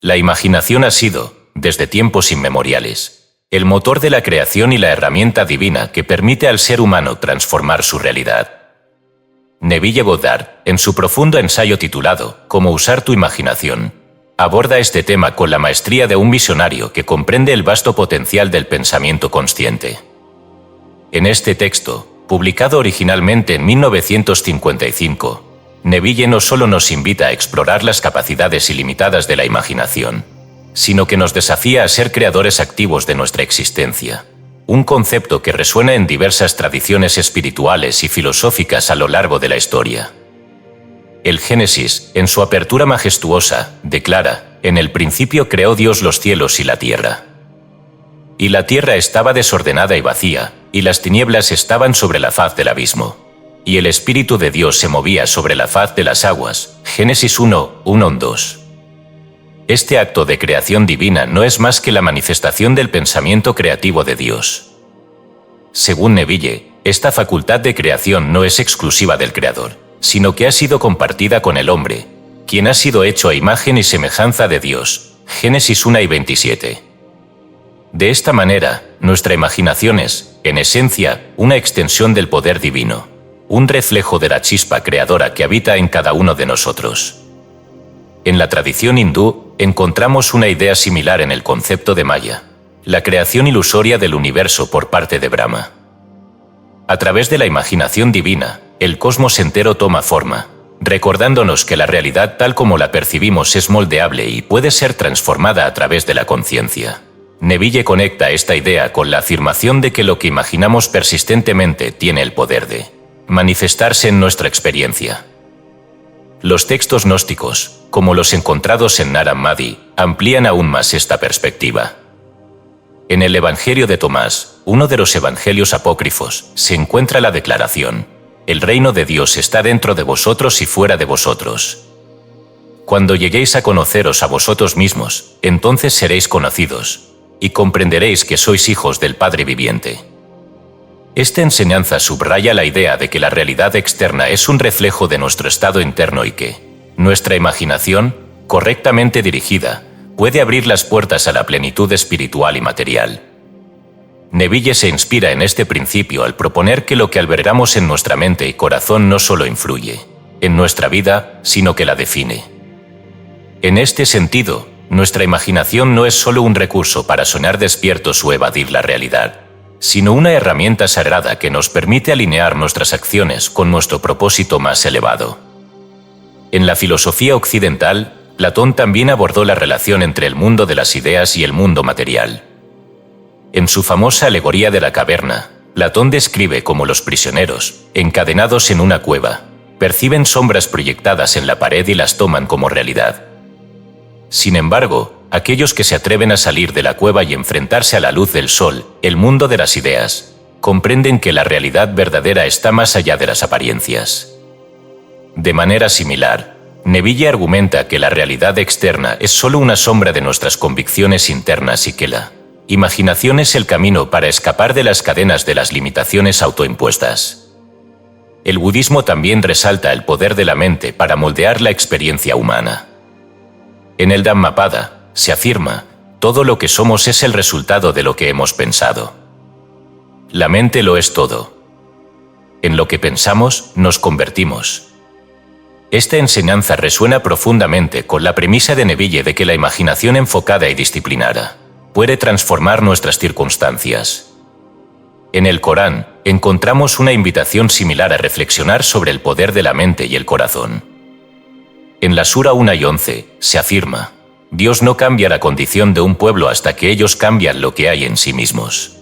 La imaginación ha sido, desde tiempos inmemoriales, el motor de la creación y la herramienta divina que permite al ser humano transformar su realidad. Neville Goddard, en su profundo ensayo titulado «Cómo usar tu imaginación», aborda este tema con la maestría de un visionario que comprende el vasto potencial del pensamiento consciente. En este texto, publicado originalmente en 1955, Neville no solo nos invita a explorar las capacidades ilimitadas de la imaginación, sino que nos desafía a ser creadores activos de nuestra existencia, un concepto que resuena en diversas tradiciones espirituales y filosóficas a lo largo de la historia. El Génesis, en su apertura majestuosa, declara: «En el principio creó Dios los cielos y la tierra. Y la tierra estaba desordenada y vacía, y las tinieblas estaban sobre la faz del abismo. Y el Espíritu de Dios se movía sobre la faz de las aguas». Génesis 1:1-2. Este acto de creación divina no es más que la manifestación del pensamiento creativo de Dios. Según Neville, esta facultad de creación no es exclusiva del Creador, sino que ha sido compartida con el hombre, quien ha sido hecho a imagen y semejanza de Dios. Génesis 1:27. De esta manera, nuestra imaginación es, en esencia, una extensión del poder divino, un reflejo de la chispa creadora que habita en cada uno de nosotros. En la tradición hindú, encontramos una idea similar en el concepto de Maya, la creación ilusoria del universo por parte de Brahma. A través de la imaginación divina, el cosmos entero toma forma, recordándonos que la realidad tal como la percibimos es moldeable y puede ser transformada a través de la conciencia. Neville conecta esta idea con la afirmación de que lo que imaginamos persistentemente tiene el poder de manifestarse en nuestra experiencia. Los textos gnósticos, como los encontrados en Nag Hammadi, amplían aún más esta perspectiva. En el Evangelio de Tomás, uno de los evangelios apócrifos, se encuentra la declaración: «El reino de Dios está dentro de vosotros y fuera de vosotros. Cuando lleguéis a conoceros a vosotros mismos, entonces seréis conocidos, y comprenderéis que sois hijos del Padre viviente». Esta enseñanza subraya la idea de que la realidad externa es un reflejo de nuestro estado interno y que nuestra imaginación, correctamente dirigida, puede abrir las puertas a la plenitud espiritual y material. Neville se inspira en este principio al proponer que lo que albergamos en nuestra mente y corazón no solo influye en nuestra vida, sino que la define. En este sentido, nuestra imaginación no es solo un recurso para soñar despiertos o evadir la realidad, sino una herramienta sagrada que nos permite alinear nuestras acciones con nuestro propósito más elevado. En la filosofía occidental, Platón también abordó la relación entre el mundo de las ideas y el mundo material. En su famosa alegoría de la caverna, Platón describe cómo los prisioneros, encadenados en una cueva, perciben sombras proyectadas en la pared y las toman como realidad. Sin embargo, aquellos que se atreven a salir de la cueva y enfrentarse a la luz del sol, el mundo de las ideas, comprenden que la realidad verdadera está más allá de las apariencias. De manera similar, Neville argumenta que la realidad externa es solo una sombra de nuestras convicciones internas y que la imaginación es el camino para escapar de las cadenas de las limitaciones autoimpuestas. El budismo también resalta el poder de la mente para moldear la experiencia humana. En el Dhammapada, se afirma: todo lo que somos es el resultado de lo que hemos pensado. La mente lo es todo. En lo que pensamos, nos convertimos. Esta enseñanza resuena profundamente con la premisa de Neville de que la imaginación enfocada y disciplinada puede transformar nuestras circunstancias. En el Corán, encontramos una invitación similar a reflexionar sobre el poder de la mente y el corazón. En la Sura 1:11, se afirma: Dios no cambia la condición de un pueblo hasta que ellos cambian lo que hay en sí mismos.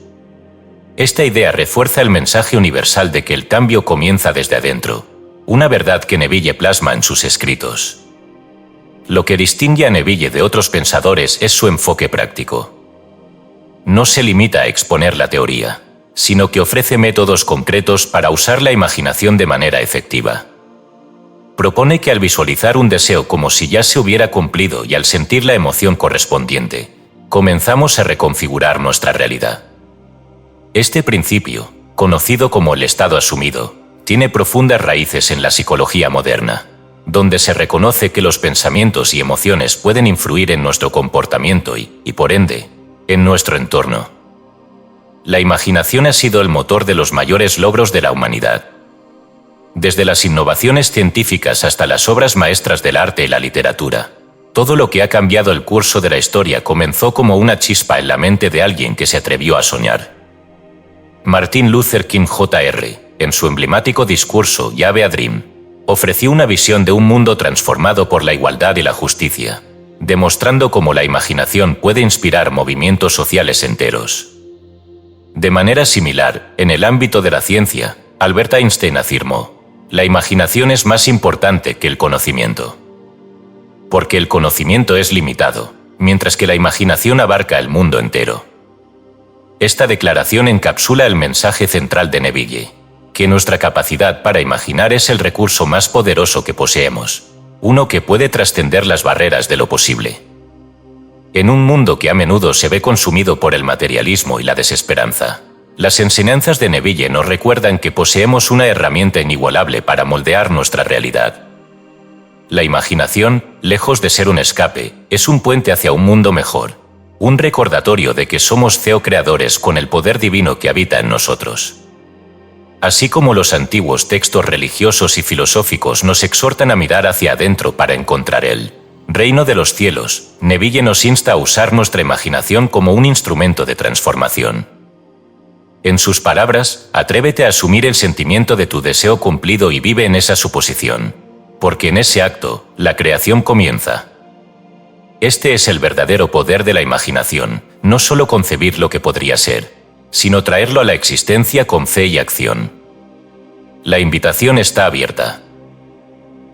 Esta idea refuerza el mensaje universal de que el cambio comienza desde adentro, una verdad que Neville plasma en sus escritos. Lo que distingue a Neville de otros pensadores es su enfoque práctico. No se limita a exponer la teoría, sino que ofrece métodos concretos para usar la imaginación de manera efectiva. Propone que al visualizar un deseo como si ya se hubiera cumplido y al sentir la emoción correspondiente, comenzamos a reconfigurar nuestra realidad. Este principio, conocido como el estado asumido, tiene profundas raíces en la psicología moderna. donde se reconoce que los pensamientos y emociones pueden influir en nuestro comportamiento y, por ende, en nuestro entorno. La imaginación ha sido el motor de los mayores logros de la humanidad. Desde las innovaciones científicas hasta las obras maestras del arte y la literatura, todo lo que ha cambiado el curso de la historia comenzó como una chispa en la mente de alguien que se atrevió a soñar. Martin Luther King Jr., en su emblemático discurso You Have a Dream, ofreció una visión de un mundo transformado por la igualdad y la justicia, demostrando cómo la imaginación puede inspirar movimientos sociales enteros. De manera similar, en el ámbito de la ciencia, Albert Einstein afirmó: la imaginación es más importante que el conocimiento. Porque el conocimiento es limitado, mientras que la imaginación abarca el mundo entero. Esta declaración encapsula el mensaje central de Neville, que nuestra capacidad para imaginar es el recurso más poderoso que poseemos, uno que puede trascender las barreras de lo posible. En un mundo que a menudo se ve consumido por el materialismo y la desesperanza, las enseñanzas de Neville nos recuerdan que poseemos una herramienta inigualable para moldear nuestra realidad. La imaginación, lejos de ser un escape, es un puente hacia un mundo mejor, un recordatorio de que somos co-creadores con el poder divino que habita en nosotros. Así como los antiguos textos religiosos y filosóficos nos exhortan a mirar hacia adentro para encontrar el reino de los cielos, Neville nos insta a usar nuestra imaginación como un instrumento de transformación. En sus palabras, atrévete a asumir el sentimiento de tu deseo cumplido y vive en esa suposición, porque en ese acto, la creación comienza. Este es el verdadero poder de la imaginación, no solo concebir lo que podría ser, sino traerlo a la existencia con fe y acción. La invitación está abierta.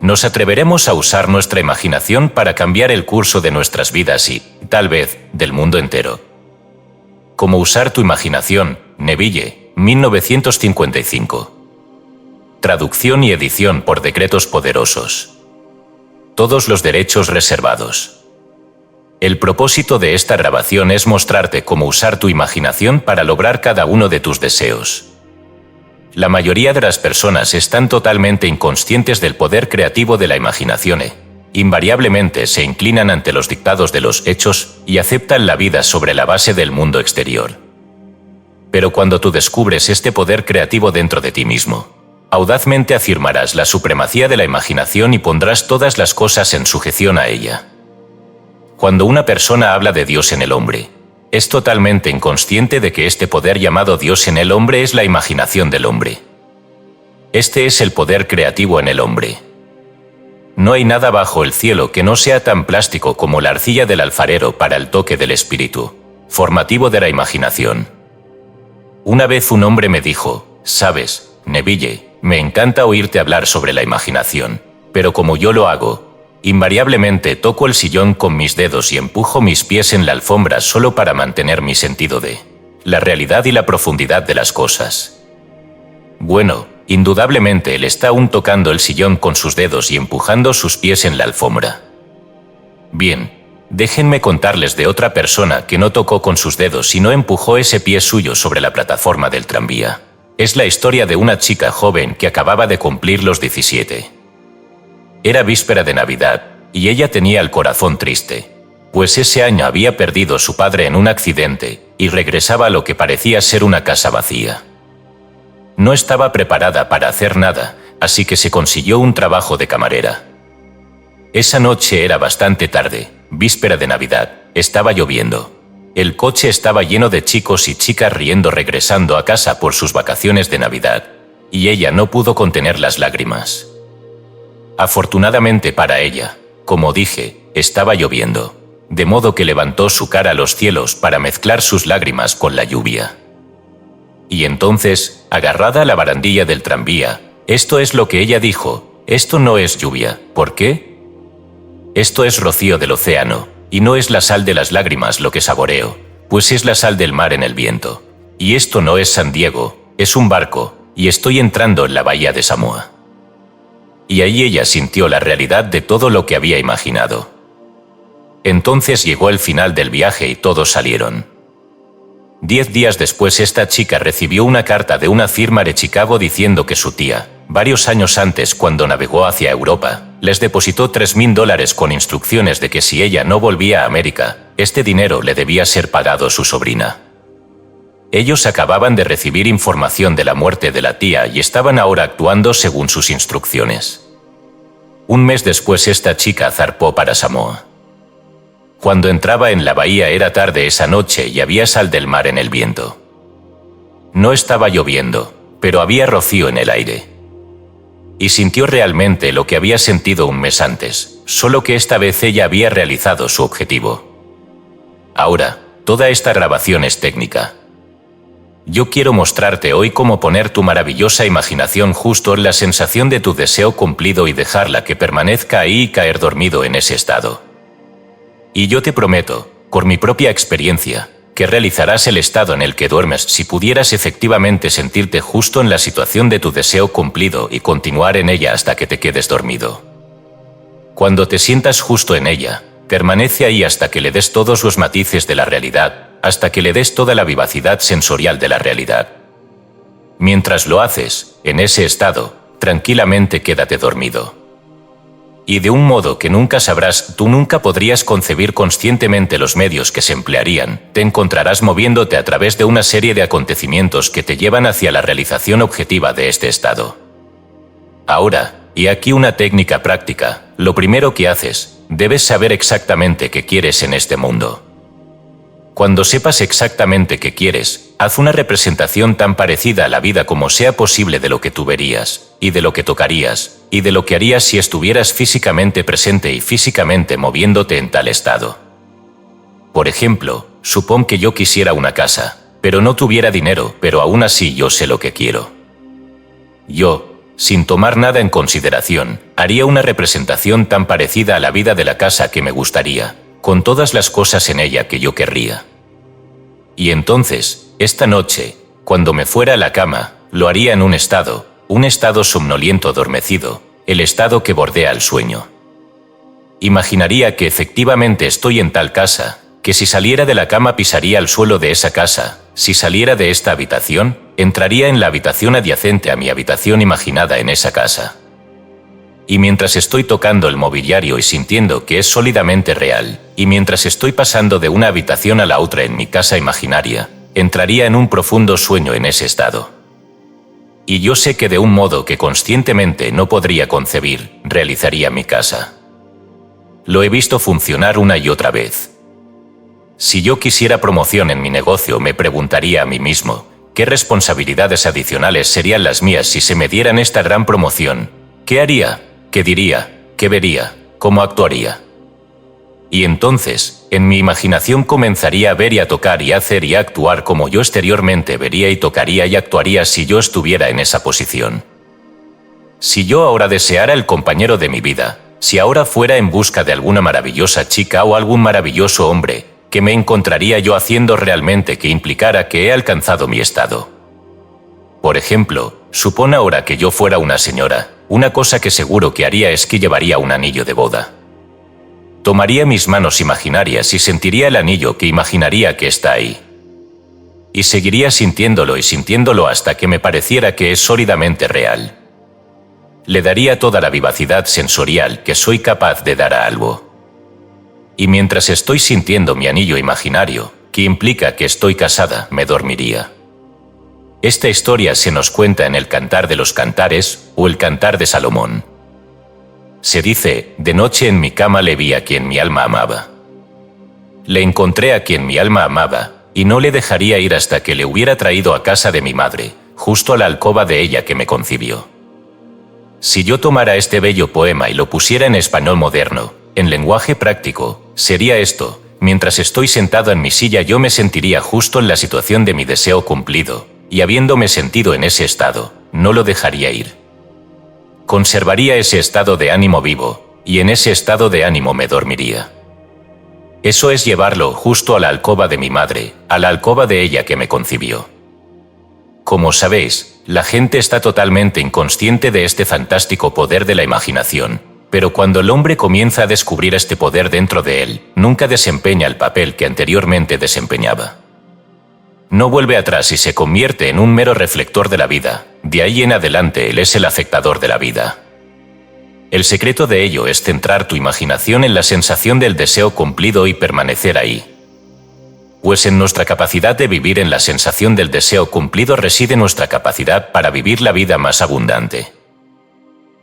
Nos atreveremos a usar nuestra imaginación para cambiar el curso de nuestras vidas y, tal vez, del mundo entero. Cómo usar tu imaginación, Neville, 1955. Traducción y edición por decretos poderosos. Todos los derechos reservados. El propósito de esta grabación es mostrarte cómo usar tu imaginación para lograr cada uno de tus deseos. La mayoría de las personas están totalmente inconscientes del poder creativo de la imaginación e, invariablemente, se inclinan ante los dictados de los hechos y aceptan la vida sobre la base del mundo exterior. Pero cuando tú descubres este poder creativo dentro de ti mismo, audazmente afirmarás la supremacía de la imaginación y pondrás todas las cosas en sujeción a ella. Cuando una persona habla de Dios en el hombre, es totalmente inconsciente de que este poder llamado Dios en el hombre es la imaginación del hombre. Este es el poder creativo en el hombre. No hay nada bajo el cielo que no sea tan plástico como la arcilla del alfarero para el toque del espíritu, formativo de la imaginación. Una vez un hombre me dijo: «Sabes, Neville, me encanta oírte hablar sobre la imaginación, pero como yo lo hago, invariablemente toco el sillón con mis dedos y empujo mis pies en la alfombra solo para mantener mi sentido de la realidad y la profundidad de las cosas». Bueno, indudablemente él está aún tocando el sillón con sus dedos y empujando sus pies en la alfombra. Bien, déjenme contarles de otra persona que no tocó con sus dedos y no empujó ese pie suyo sobre la plataforma del tranvía. Es la historia de una chica joven que acababa de cumplir los 17. Era víspera de Navidad, y ella tenía el corazón triste, pues ese año había perdido a su padre en un accidente, y regresaba a lo que parecía ser una casa vacía. No estaba preparada para hacer nada, así que se consiguió un trabajo de camarera. Esa noche era bastante tarde, víspera de Navidad, estaba lloviendo. El coche estaba lleno de chicos y chicas riendo regresando a casa por sus vacaciones de Navidad, y ella no pudo contener las lágrimas. Afortunadamente para ella, como dije, estaba lloviendo, de modo que levantó su cara a los cielos para mezclar sus lágrimas con la lluvia. Y entonces, agarrada a la barandilla del tranvía, esto es lo que ella dijo: «Esto no es lluvia, ¿por qué? Esto es rocío del océano, y no es la sal de las lágrimas lo que saboreo, pues es la sal del mar en el viento. Y esto no es San Diego, es un barco, y estoy entrando en la bahía de Samoa». Y ahí ella sintió la realidad de todo lo que había imaginado. Entonces llegó el final del viaje y todos salieron. 10 días después esta chica recibió una carta de una firma de Chicago diciendo que su tía, varios años antes cuando navegó hacia Europa, les depositó $3.000 con instrucciones de que si ella no volvía a América, este dinero le debía ser pagado a su sobrina. Ellos acababan de recibir información de la muerte de la tía y estaban ahora actuando según sus instrucciones. Un mes después esta chica zarpó para Samoa. Cuando entraba en la bahía era tarde esa noche y había sal del mar en el viento. No estaba lloviendo, pero había rocío en el aire. Y sintió realmente lo que había sentido un mes antes, solo que esta vez ella había realizado su objetivo. Ahora, toda esta grabación es técnica. Yo quiero mostrarte hoy cómo poner tu maravillosa imaginación justo en la sensación de tu deseo cumplido y dejarla que permanezca ahí y caer dormido en ese estado. Y yo te prometo, por mi propia experiencia, que realizarás el estado en el que duermes si pudieras efectivamente sentirte justo en la situación de tu deseo cumplido y continuar en ella hasta que te quedes dormido. Cuando te sientas justo en ella, permanece ahí hasta que le des todos los matices de la realidad, hasta que le des toda la vivacidad sensorial de la realidad. Mientras lo haces, en ese estado, tranquilamente quédate dormido. Y de un modo que nunca sabrás, tú nunca podrías concebir conscientemente los medios que se emplearían, te encontrarás moviéndote a través de una serie de acontecimientos que te llevan hacia la realización objetiva de este estado. Ahora, y aquí una técnica práctica, lo primero que haces, debes saber exactamente qué quieres en este mundo. Cuando sepas exactamente qué quieres, haz una representación tan parecida a la vida como sea posible de lo que tú verías, y de lo que tocarías, y de lo que harías si estuvieras físicamente presente y físicamente moviéndote en tal estado. Por ejemplo, supón que yo quisiera una casa, pero no tuviera dinero, pero aún así yo sé lo que quiero. Yo, sin tomar nada en consideración, haría una representación tan parecida a la vida de la casa que me gustaría, con todas las cosas en ella que yo querría. Y entonces, esta noche, cuando me fuera a la cama, lo haría en un estado somnoliento adormecido, el estado que bordea el sueño. Imaginaría que efectivamente estoy en tal casa, que si saliera de la cama pisaría el suelo de esa casa, si saliera de esta habitación, entraría en la habitación adyacente a mi habitación imaginada en esa casa. Y mientras estoy tocando el mobiliario y sintiendo que es sólidamente real, y mientras estoy pasando de una habitación a la otra en mi casa imaginaria, entraría en un profundo sueño en ese estado. Y yo sé que de un modo que conscientemente no podría concebir, realizaría mi casa. Lo he visto funcionar una y otra vez. Si yo quisiera promoción en mi negocio, me preguntaría a mí mismo, ¿qué responsabilidades adicionales serían las mías si se me dieran esta gran promoción? ¿Qué haría? ¿Qué diría? ¿Qué vería? ¿Cómo actuaría? Y entonces, en mi imaginación comenzaría a ver y a tocar y a hacer y a actuar como yo exteriormente vería y tocaría y actuaría si yo estuviera en esa posición. Si yo ahora deseara el compañero de mi vida, si ahora fuera en busca de alguna maravillosa chica o algún maravilloso hombre, ¿qué me encontraría yo haciendo realmente que implicara que he alcanzado mi estado? Por ejemplo, supón ahora que yo fuera una señora, una cosa que seguro que haría es que llevaría un anillo de boda. Tomaría mis manos imaginarias y sentiría el anillo que imaginaría que está ahí. Y seguiría sintiéndolo y sintiéndolo hasta que me pareciera que es sólidamente real. Le daría toda la vivacidad sensorial que soy capaz de dar a algo. Y mientras estoy sintiendo mi anillo imaginario, que implica que estoy casada, me dormiría. Esta historia se nos cuenta en el Cantar de los Cantares o el Cantar de Salomón. Se dice, de noche en mi cama le vi a quien mi alma amaba. Le encontré a quien mi alma amaba, y no le dejaría ir hasta que le hubiera traído a casa de mi madre, justo a la alcoba de ella que me concibió. Si yo tomara este bello poema y lo pusiera en español moderno, en lenguaje práctico, sería esto: mientras estoy sentado en mi silla yo me sentiría justo en la situación de mi deseo cumplido, y habiéndome sentido en ese estado, no lo dejaría ir. Conservaría ese estado de ánimo vivo, y en ese estado de ánimo me dormiría. Eso es llevarlo justo a la alcoba de mi madre, a la alcoba de ella que me concibió. Como sabéis, la gente está totalmente inconsciente de este fantástico poder de la imaginación, pero cuando el hombre comienza a descubrir este poder dentro de él, nunca desempeña el papel que anteriormente desempeñaba. No vuelve atrás y se convierte en un mero reflector de la vida. De ahí en adelante él es el afectador de la vida. El secreto de ello es centrar tu imaginación en la sensación del deseo cumplido y permanecer ahí. Pues en nuestra capacidad de vivir en la sensación del deseo cumplido reside nuestra capacidad para vivir la vida más abundante.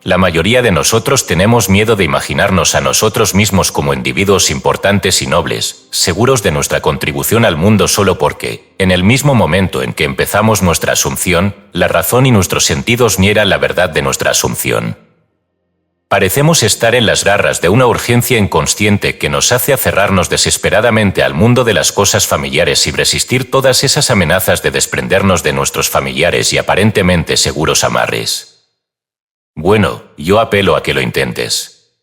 La mayoría de nosotros tenemos miedo de imaginarnos a nosotros mismos como individuos importantes y nobles, seguros de nuestra contribución al mundo solo porque, en el mismo momento en que empezamos nuestra asunción, la razón y nuestros sentidos niegan la verdad de nuestra asunción. Parecemos estar en las garras de una urgencia inconsciente que nos hace aferrarnos desesperadamente al mundo de las cosas familiares y resistir todas esas amenazas de desprendernos de nuestros familiares y aparentemente seguros amarres. Bueno, yo apelo a que lo intentes.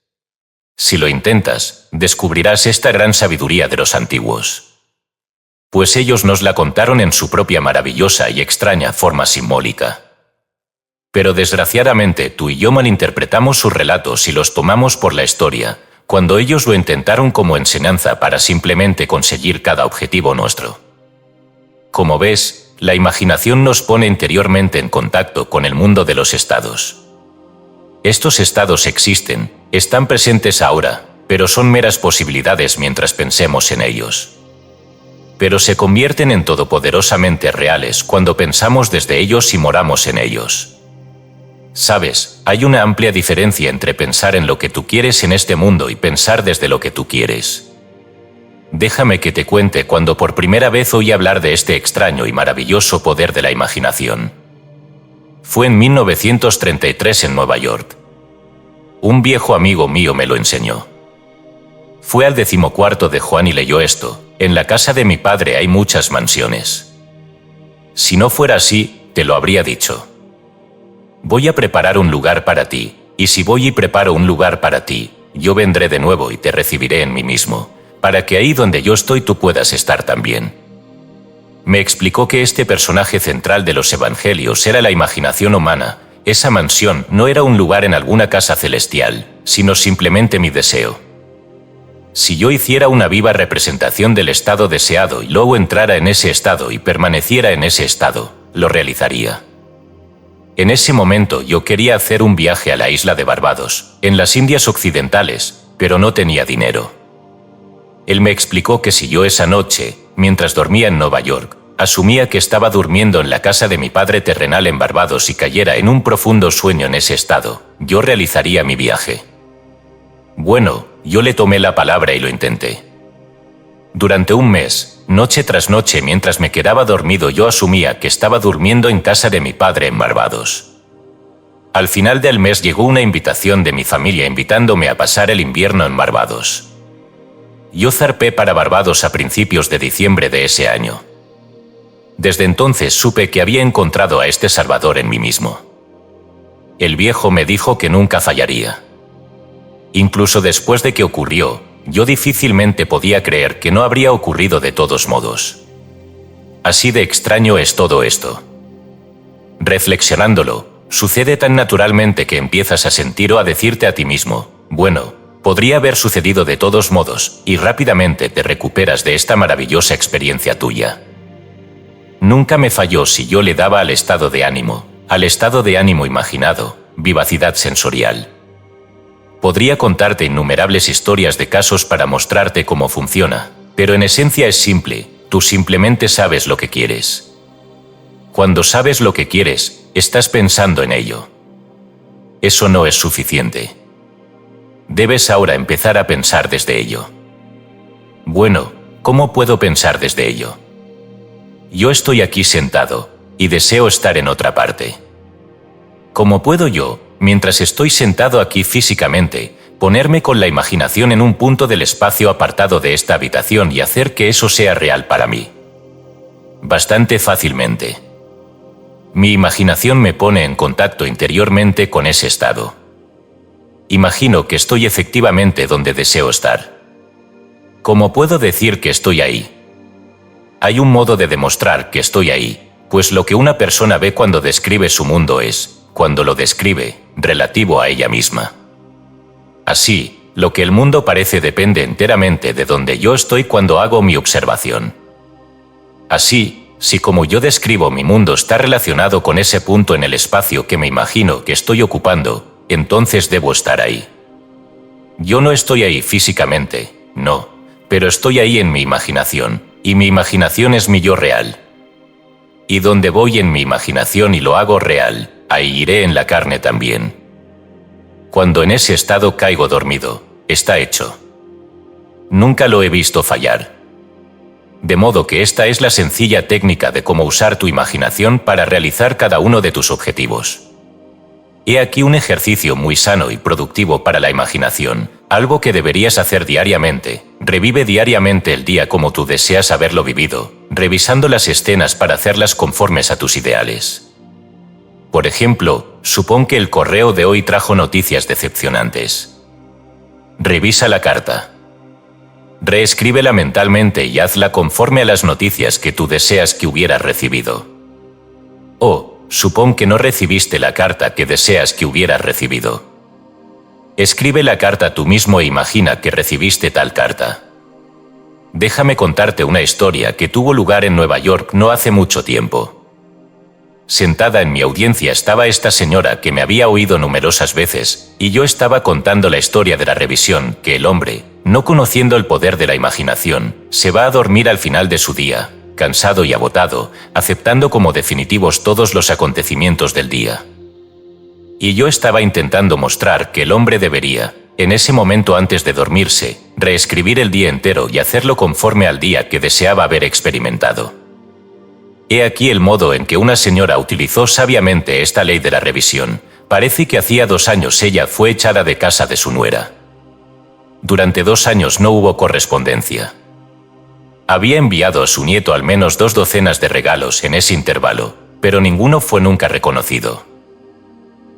Si lo intentas, descubrirás esta gran sabiduría de los antiguos. Pues ellos nos la contaron en su propia maravillosa y extraña forma simbólica. Pero desgraciadamente tú y yo malinterpretamos sus relatos y los tomamos por la historia, cuando ellos lo intentaron como enseñanza para simplemente conseguir cada objetivo nuestro. Como ves, la imaginación nos pone interiormente en contacto con el mundo de los estados. Estos estados existen, están presentes ahora, pero son meras posibilidades mientras pensemos en ellos. Pero se convierten en todopoderosamente reales cuando pensamos desde ellos y moramos en ellos. Sabes, hay una amplia diferencia entre pensar en lo que tú quieres en este mundo y pensar desde lo que tú quieres. Déjame que te cuente cuando por primera vez oí hablar de este extraño y maravilloso poder de la imaginación. Fue en 1933 en Nueva York. Un viejo amigo mío me lo enseñó. Fue al 14º de Juan y leyó esto: en la casa de mi padre hay muchas mansiones. Si no fuera así, te lo habría dicho. Voy a preparar un lugar para ti, y si voy y preparo un lugar para ti, yo vendré de nuevo y te recibiré en mí mismo, para que ahí donde yo estoy tú puedas estar también. Me explicó que este personaje central de los evangelios era la imaginación humana. Esa mansión no era un lugar en alguna casa celestial, sino simplemente mi deseo. Si yo hiciera una viva representación del estado deseado y luego entrara en ese estado y permaneciera en ese estado, lo realizaría. En ese momento yo quería hacer un viaje a la isla de Barbados, en las Indias Occidentales, pero no tenía dinero. Él me explicó que si yo esa noche, mientras dormía en Nueva York, asumía que estaba durmiendo en la casa de mi padre terrenal en Barbados y cayera en un profundo sueño en ese estado, yo realizaría mi viaje. Bueno, yo le tomé la palabra y lo intenté. Durante un mes, noche tras noche mientras me quedaba dormido yo asumía que estaba durmiendo en casa de mi padre en Barbados. Al final del mes llegó una invitación de mi familia invitándome a pasar el invierno en Barbados. Yo zarpé para Barbados a principios de diciembre de ese año. Desde entonces supe que había encontrado a este Salvador en mí mismo. El viejo me dijo que nunca fallaría. Incluso después de que ocurrió, yo difícilmente podía creer que no habría ocurrido de todos modos. Así de extraño es todo esto. Reflexionándolo, sucede tan naturalmente que empiezas a sentir o a decirte a ti mismo, bueno, podría haber sucedido de todos modos, y rápidamente te recuperas de esta maravillosa experiencia tuya. Nunca me falló si yo le daba al estado de ánimo imaginado, vivacidad sensorial. Podría contarte innumerables historias de casos para mostrarte cómo funciona, pero en esencia es simple, tú simplemente sabes lo que quieres. Cuando sabes lo que quieres, estás pensando en ello. Eso no es suficiente. Debes ahora empezar a pensar desde ello. Bueno, ¿cómo puedo pensar desde ello? Yo estoy aquí sentado, y deseo estar en otra parte. ¿Cómo puedo yo, mientras estoy sentado aquí físicamente, ponerme con la imaginación en un punto del espacio apartado de esta habitación y hacer que eso sea real para mí? Bastante fácilmente. Mi imaginación me pone en contacto interiormente con ese estado. Imagino que estoy efectivamente donde deseo estar. ¿Cómo puedo decir que estoy ahí? Hay un modo de demostrar que estoy ahí, pues lo que una persona ve cuando describe su mundo es, cuando lo describe, relativo a ella misma. Así, lo que el mundo parece depende enteramente de donde yo estoy cuando hago mi observación. Así, si como yo describo mi mundo está relacionado con ese punto en el espacio que me imagino que estoy ocupando, entonces debo estar ahí. Yo no estoy ahí físicamente, no, pero estoy ahí en mi imaginación, y mi imaginación es mi yo real. Y donde voy en mi imaginación y lo hago real, ahí iré en la carne también. Cuando en ese estado caigo dormido, está hecho. Nunca lo he visto fallar. De modo que esta es la sencilla técnica de cómo usar tu imaginación para realizar cada uno de tus objetivos. He aquí un ejercicio muy sano y productivo para la imaginación, algo que deberías hacer diariamente. Revive diariamente el día como tú deseas haberlo vivido, revisando las escenas para hacerlas conformes a tus ideales. Por ejemplo, supón que el correo de hoy trajo noticias decepcionantes. Revisa la carta. Reescríbela mentalmente y hazla conforme a las noticias que tú deseas que hubieras recibido. Supón que no recibiste la carta que deseas que hubieras recibido. Escribe la carta tú mismo e imagina que recibiste tal carta. Déjame contarte una historia que tuvo lugar en Nueva York no hace mucho tiempo. Sentada en mi audiencia estaba esta señora que me había oído numerosas veces, y yo estaba contando la historia de la revisión que el hombre, no conociendo el poder de la imaginación, se va a dormir al final de su día, cansado y agotado, aceptando como definitivos todos los acontecimientos del día. Y yo estaba intentando mostrar que el hombre debería, en ese momento antes de dormirse, reescribir el día entero y hacerlo conforme al día que deseaba haber experimentado. He aquí el modo en que una señora utilizó sabiamente esta ley de la revisión. Parece que hacía 2 años ella fue echada de casa de su nuera. Durante 2 años no hubo correspondencia. Había enviado a su nieto al menos 2 docenas de regalos en ese intervalo, pero ninguno fue nunca reconocido.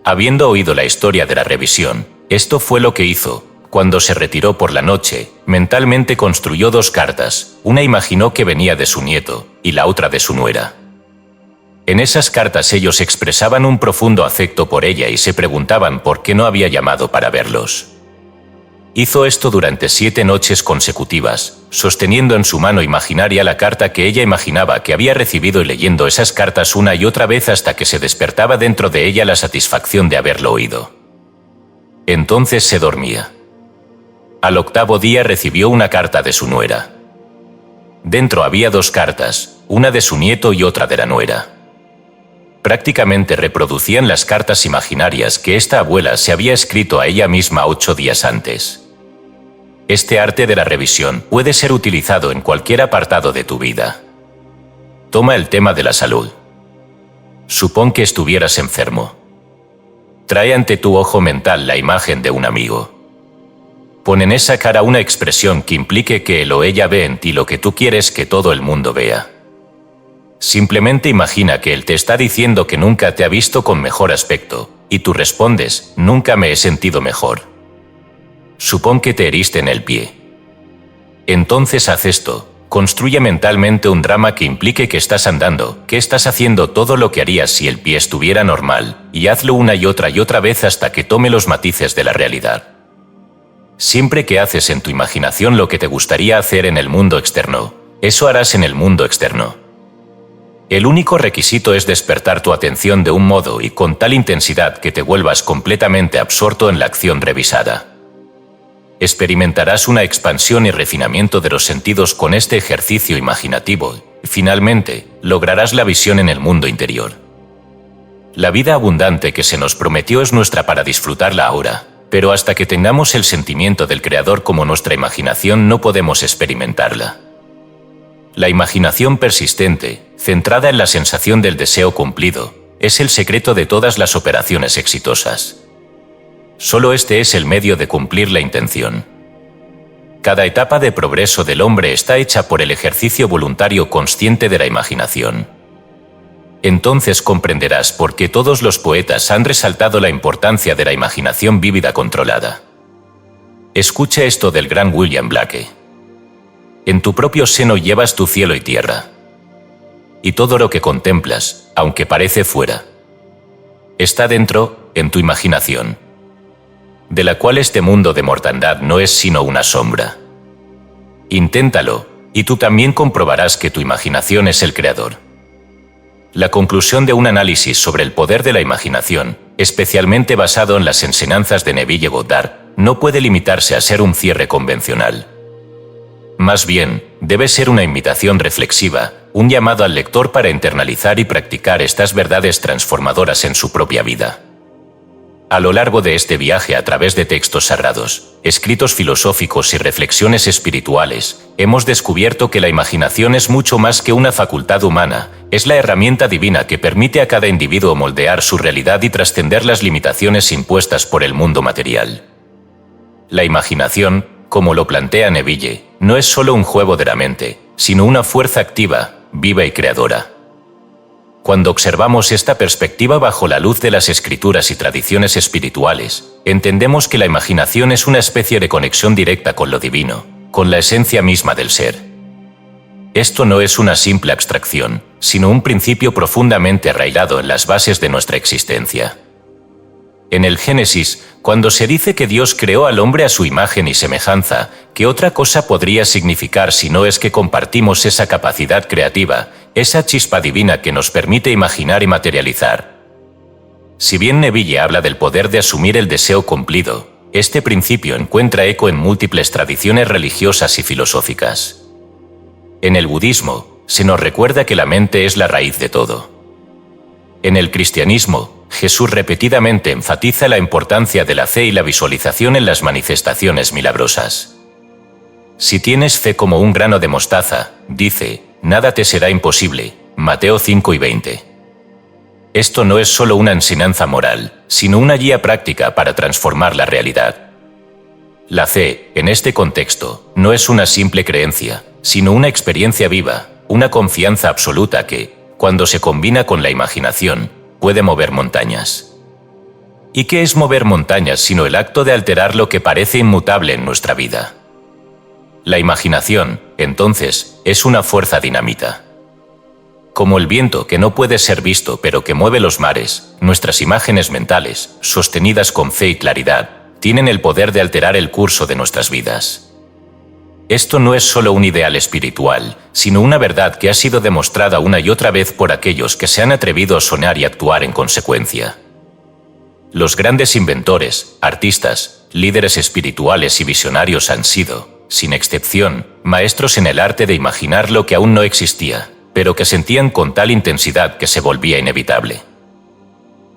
Habiendo oído la historia de la revisión, esto fue lo que hizo. Cuando se retiró por la noche, mentalmente construyó 2 cartas, una imaginó que venía de su nieto, y la otra de su nuera. En esas cartas ellos expresaban un profundo afecto por ella y se preguntaban por qué no había llamado para verlos. Hizo esto durante 7 noches consecutivas, sosteniendo en su mano imaginaria la carta que ella imaginaba que había recibido y leyendo esas cartas una y otra vez hasta que se despertaba dentro de ella la satisfacción de haberlo oído. Entonces se dormía. Al 8º día recibió una carta de su nuera. Dentro había 2 cartas, una de su nieto y otra de la nuera. Prácticamente reproducían las cartas imaginarias que esta abuela se había escrito a ella misma 8 días antes. Este arte de la revisión puede ser utilizado en cualquier apartado de tu vida. Toma el tema de la salud. Supón que estuvieras enfermo. Trae ante tu ojo mental la imagen de un amigo. Pon en esa cara una expresión que implique que él o ella ve en ti lo que tú quieres que todo el mundo vea. Simplemente imagina que él te está diciendo que nunca te ha visto con mejor aspecto, y tú respondes, nunca me he sentido mejor. Supón que te heriste en el pie. Entonces haz esto, construye mentalmente un drama que implique que estás andando, que estás haciendo todo lo que harías si el pie estuviera normal, y hazlo una y otra vez hasta que tome los matices de la realidad. Siempre que haces en tu imaginación lo que te gustaría hacer en el mundo externo, eso harás en el mundo externo. El único requisito es despertar tu atención de un modo y con tal intensidad que te vuelvas completamente absorto en la acción revisada. Experimentarás una expansión y refinamiento de los sentidos con este ejercicio imaginativo y, finalmente, lograrás la visión en el mundo interior. La vida abundante que se nos prometió es nuestra para disfrutarla ahora, pero hasta que tengamos el sentimiento del Creador como nuestra imaginación no podemos experimentarla. La imaginación persistente, centrada en la sensación del deseo cumplido, es el secreto de todas las operaciones exitosas. Solo este es el medio de cumplir la intención. Cada etapa de progreso del hombre está hecha por el ejercicio voluntario consciente de la imaginación. Entonces comprenderás por qué todos los poetas han resaltado la importancia de la imaginación vívida controlada. Escucha esto del gran William Blake. En tu propio seno llevas tu cielo y tierra. Y todo lo que contemplas, aunque parece fuera, está dentro, en tu imaginación, de la cual este mundo de mortandad no es sino una sombra. Inténtalo, y tú también comprobarás que tu imaginación es el creador. La conclusión de un análisis sobre el poder de la imaginación, especialmente basado en las enseñanzas de Neville Goddard, no puede limitarse a ser un cierre convencional. Más bien, debe ser una invitación reflexiva, un llamado al lector para internalizar y practicar estas verdades transformadoras en su propia vida. A lo largo de este viaje a través de textos sagrados, escritos filosóficos y reflexiones espirituales, hemos descubierto que la imaginación es mucho más que una facultad humana, es la herramienta divina que permite a cada individuo moldear su realidad y trascender las limitaciones impuestas por el mundo material. La imaginación, como lo plantea Neville, no es solo un juego de la mente, sino una fuerza activa, viva y creadora. Cuando observamos esta perspectiva bajo la luz de las escrituras y tradiciones espirituales, entendemos que la imaginación es una especie de conexión directa con lo divino, con la esencia misma del ser. Esto no es una simple abstracción, sino un principio profundamente arraigado en las bases de nuestra existencia. En el Génesis, cuando se dice que Dios creó al hombre a su imagen y semejanza, ¿qué otra cosa podría significar si no es que compartimos esa capacidad creativa, esa chispa divina que nos permite imaginar y materializar? Si bien Neville habla del poder de asumir el deseo cumplido, este principio encuentra eco en múltiples tradiciones religiosas y filosóficas. En el budismo, se nos recuerda que la mente es la raíz de todo. En el cristianismo, Jesús repetidamente enfatiza la importancia de la fe y la visualización en las manifestaciones milagrosas. Si tienes fe como un grano de mostaza, dice, nada te será imposible. Mateo 5:20. Esto no es solo una enseñanza moral, sino una guía práctica para transformar la realidad. La fe, en este contexto, no es una simple creencia, sino una experiencia viva, una confianza absoluta que, cuando se combina con la imaginación, puede mover montañas. ¿Y qué es mover montañas sino el acto de alterar lo que parece inmutable en nuestra vida? La imaginación, entonces, es una fuerza dinamita. Como el viento que no puede ser visto pero que mueve los mares, nuestras imágenes mentales, sostenidas con fe y claridad, tienen el poder de alterar el curso de nuestras vidas. Esto no es solo un ideal espiritual, sino una verdad que ha sido demostrada una y otra vez por aquellos que se han atrevido a soñar y actuar en consecuencia. Los grandes inventores, artistas, líderes espirituales y visionarios han sido, sin excepción, maestros en el arte de imaginar lo que aún no existía, pero que sentían con tal intensidad que se volvía inevitable.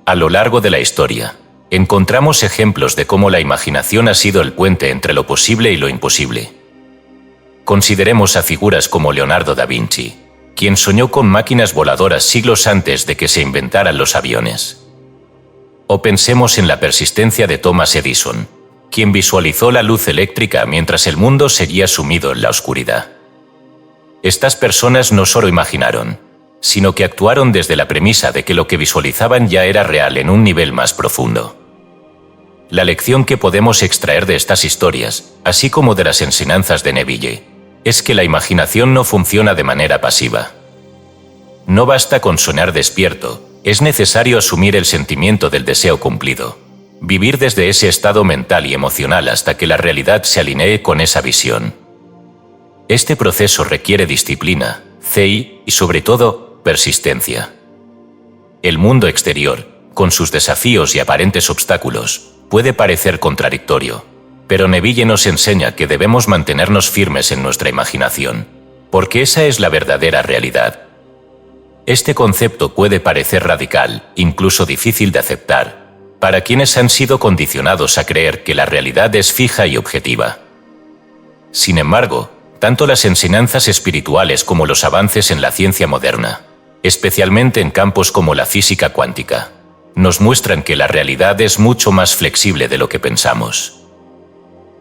A lo largo de la historia, encontramos ejemplos de cómo la imaginación ha sido el puente entre lo posible y lo imposible. Consideremos a figuras como Leonardo da Vinci, quien soñó con máquinas voladoras siglos antes de que se inventaran los aviones. O pensemos en la persistencia de Thomas Edison, quien visualizó la luz eléctrica mientras el mundo seguía sumido en la oscuridad. Estas personas no solo imaginaron, sino que actuaron desde la premisa de que lo que visualizaban ya era real en un nivel más profundo. La lección que podemos extraer de estas historias, así como de las enseñanzas de Neville, es que la imaginación no funciona de manera pasiva. No basta con soñar despierto, es necesario asumir el sentimiento del deseo cumplido, vivir desde ese estado mental y emocional hasta que la realidad se alinee con esa visión. Este proceso requiere disciplina, fe y, sobre todo, persistencia. El mundo exterior, con sus desafíos y aparentes obstáculos, puede parecer contradictorio, pero Neville nos enseña que debemos mantenernos firmes en nuestra imaginación, porque esa es la verdadera realidad. Este concepto puede parecer radical, incluso difícil de aceptar, para quienes han sido condicionados a creer que la realidad es fija y objetiva. Sin embargo, tanto las enseñanzas espirituales como los avances en la ciencia moderna, especialmente en campos como la física cuántica, nos muestran que la realidad es mucho más flexible de lo que pensamos.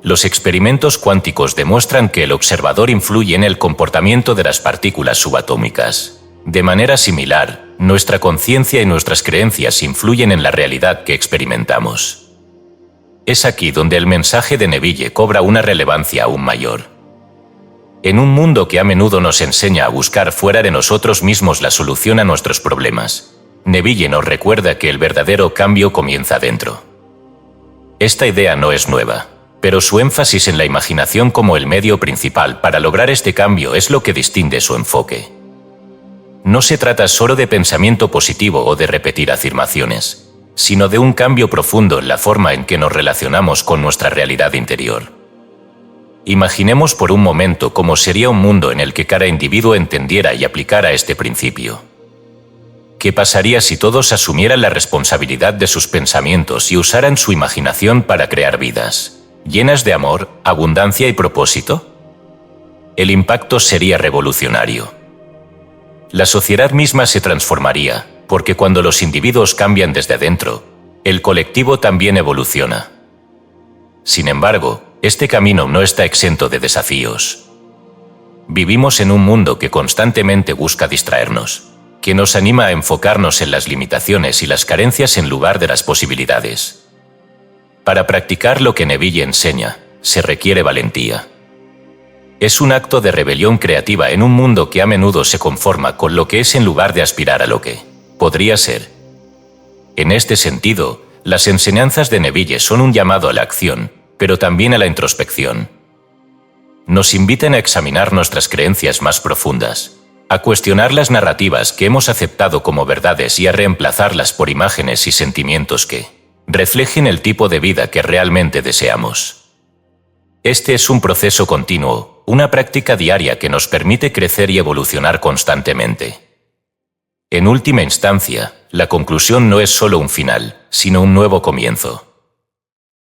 Los experimentos cuánticos demuestran que el observador influye en el comportamiento de las partículas subatómicas. De manera similar, nuestra conciencia y nuestras creencias influyen en la realidad que experimentamos. Es aquí donde el mensaje de Neville cobra una relevancia aún mayor. En un mundo que a menudo nos enseña a buscar fuera de nosotros mismos la solución a nuestros problemas, Neville nos recuerda que el verdadero cambio comienza dentro. Esta idea no es nueva, pero su énfasis en la imaginación como el medio principal para lograr este cambio es lo que distingue su enfoque. no se trata solo de pensamiento positivo o de repetir afirmaciones, sino de un cambio profundo en la forma en que nos relacionamos con nuestra realidad interior. Imaginemos por un momento cómo sería un mundo en el que cada individuo entendiera y aplicara este principio. ¿Qué pasaría si todos asumieran la responsabilidad de sus pensamientos y usaran su imaginación para crear vidas llenas de amor, abundancia y propósito? El impacto sería revolucionario. La sociedad misma se transformaría, porque cuando los individuos cambian desde adentro, el colectivo también evoluciona. Sin embargo, este camino no está exento de desafíos. Vivimos en un mundo que constantemente busca distraernos, que nos anima a enfocarnos en las limitaciones y las carencias en lugar de las posibilidades. Para practicar lo que Neville enseña, se requiere valentía. Es un acto de rebelión creativa en un mundo que a menudo se conforma con lo que es en lugar de aspirar a lo que podría ser. En este sentido, las enseñanzas de Neville son un llamado a la acción, pero también a la introspección. Nos invitan a examinar nuestras creencias más profundas, a cuestionar las narrativas que hemos aceptado como verdades y a reemplazarlas por imágenes y sentimientos que reflejen el tipo de vida que realmente deseamos. Este es un proceso continuo, una práctica diaria que nos permite crecer y evolucionar constantemente. En última instancia, la conclusión no es solo un final, sino un nuevo comienzo.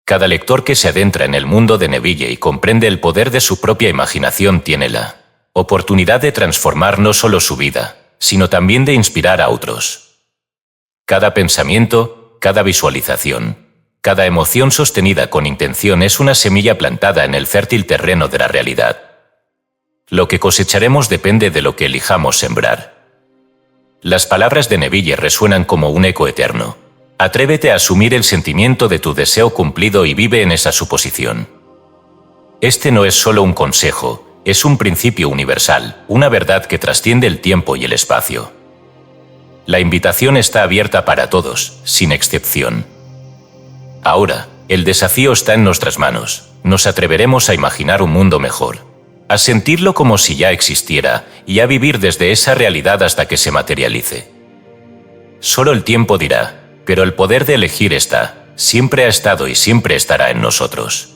Cada lector que se adentra en el mundo de Neville y comprende el poder de su propia imaginación tiene la oportunidad de transformar no solo su vida, sino también de inspirar a otros. Cada pensamiento, cada visualización, cada emoción sostenida con intención es una semilla plantada en el fértil terreno de la realidad. Lo que cosecharemos depende de lo que elijamos sembrar. Las palabras de Neville resuenan como un eco eterno. Atrévete a asumir el sentimiento de tu deseo cumplido y vive en esa suposición. Este no es solo un consejo, es un principio universal, una verdad que trasciende el tiempo y el espacio. La invitación está abierta para todos, sin excepción. Ahora, el desafío está en nuestras manos. Nos atreveremos a imaginar un mundo mejor, a sentirlo como si ya existiera y a vivir desde esa realidad hasta que se materialice. Solo el tiempo dirá, pero el poder de elegir está, siempre ha estado y siempre estará en nosotros.